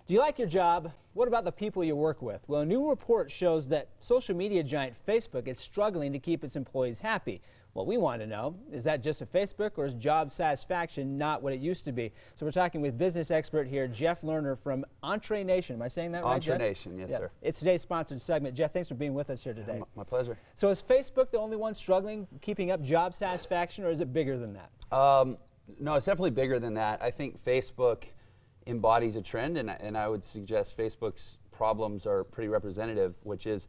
Do you like your job? What about the people you work with? Well, a new report shows that social media giant Facebook is struggling to keep its employees happy. What we want to know, is that just a Facebook, or is job satisfaction not what it used to be? So we're talking with business expert here, Jeff Lerner from Entre Nation. Am I saying that right, Jeff? Entre Nation, yes, sir. It's today's sponsored segment. Jeff, thanks for being with us here today. My pleasure. So is Facebook the only one struggling keeping up job satisfaction, or is it bigger than that? No, it's definitely bigger than that. I think Facebook embodies a trend, and I would suggest Facebook's problems are pretty representative, which is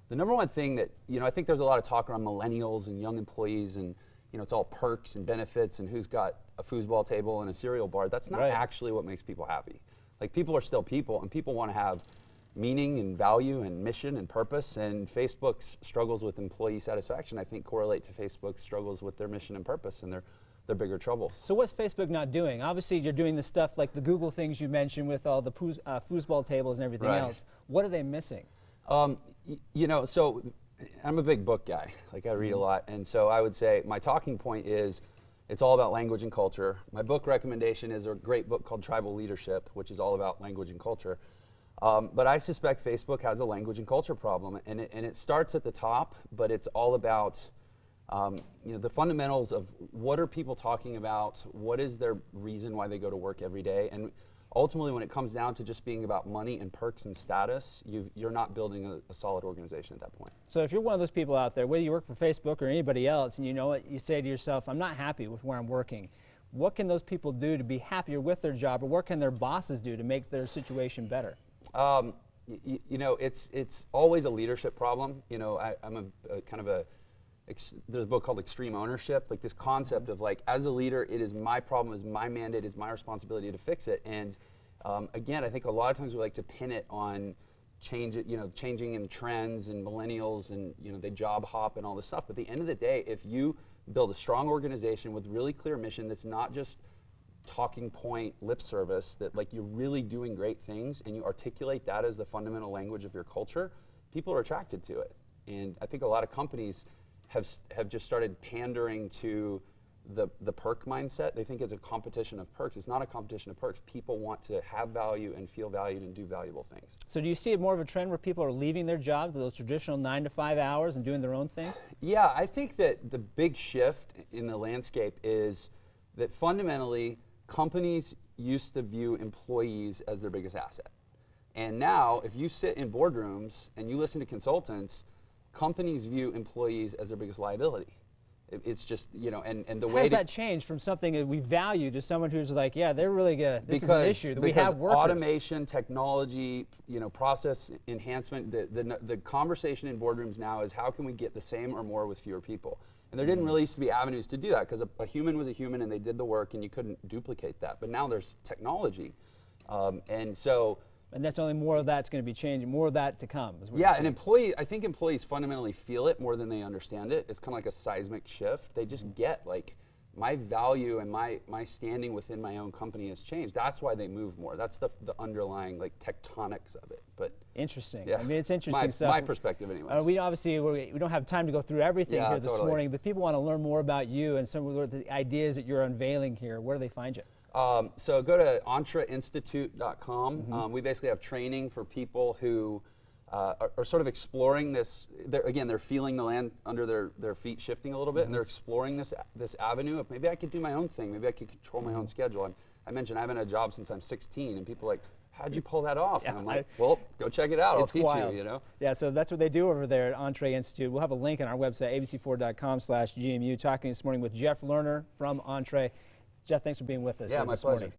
the number one thing that, I think there's a lot of talk around millennials and young employees, and it's all perks and benefits and who's got a foosball table and a cereal bar. That's not actually what makes people happy. Like, people are still people, and people want to have meaning and value and mission and purpose, and Facebook's struggles with employee satisfaction, I think, correlate to Facebook's struggles with their mission and purpose and their bigger troubles. So what's Facebook not doing? Obviously, you're doing the stuff like the Google things you mentioned with all the foosball tables and everything else. What are they missing? So I'm a big book guy. Like, I read a lot, and so I would say my talking point is it's all about language and culture. My book recommendation is a great book called Tribal Leadership, which is all about language and culture. But I suspect Facebook has a language and culture problem, and it starts at the top, but it's all about the fundamentals of what are people talking about, what is their reason why they go to work every day, and ultimately when it comes down to just being about money and perks and status, you're not building a solid organization at that point. So if you're one of those people out there, whether you work for Facebook or anybody else, and you know what, you say to yourself, I'm not happy with where I'm working, what can those people do to be happier with their job, or what can their bosses do to make their situation better? It's always a leadership problem. I'm there's a book called Extreme Ownership, like this concept of, like, as a leader, it is my problem, is my mandate, is my responsibility to fix it. And again, I think a lot of times we like to pin it on changing in trends and millennials, and they job hop and all this stuff. But at the end of the day, if you build a strong organization with really clear mission that's not just talking point lip service, that, like, you're really doing great things and you articulate that as the fundamental language of your culture, people are attracted to it. And I think a lot of companies have just started pandering to the perk mindset. They think it's a competition of perks. It's not a competition of perks. People want to have value and feel valued and do valuable things. So do you see more of a trend where people are leaving their jobs, those traditional 9 to 5 hours, and doing their own thing? Yeah, I think that the big shift in the landscape is that fundamentally companies used to view employees as their biggest asset. And now, if you sit in boardrooms and you listen to consultants, companies view employees as their biggest liability. It's just, and the way— How does that change from something that we value to someone who's like, yeah, they're really good, this is an issue, that we have workers? Automation, technology, process enhancement, the conversation in boardrooms now is how can we get the same or more with fewer people? And there didn't really used to be avenues to do that, because a human was a human and they did the work and you couldn't duplicate that. But now there's technology. And that's only more of that's going to be changing, more of that to come. Yeah, and I think employees fundamentally feel it more than they understand it. It's kind of like a seismic shift. They just get, like, my value and my standing within my own company has changed. That's why they move more. That's the underlying, like, tectonics of it. But interesting. Yeah. I mean, it's interesting stuff. My perspective, anyways. We don't have time to go through everything here this morning, but people want to learn more about you and some of the ideas that you're unveiling here. Where do they find you? So go to entreinstitute.com. We basically have training for people who are sort of exploring this. They're feeling the land under their feet shifting a little bit, and they're exploring this avenue of, maybe I could do my own thing. Maybe I could control my own schedule. I mentioned I haven't had a job since I'm 16, and people are like, how'd you pull that off? Yeah, and I'm like, well, go check it out. I'll teach wild. you, Yeah, so that's what they do over there at Entre Institute. We'll have a link on our website, abc4.com/GMU. Talking this morning with Jeff Lerner from Entre. Jeff, thanks for being with us this morning.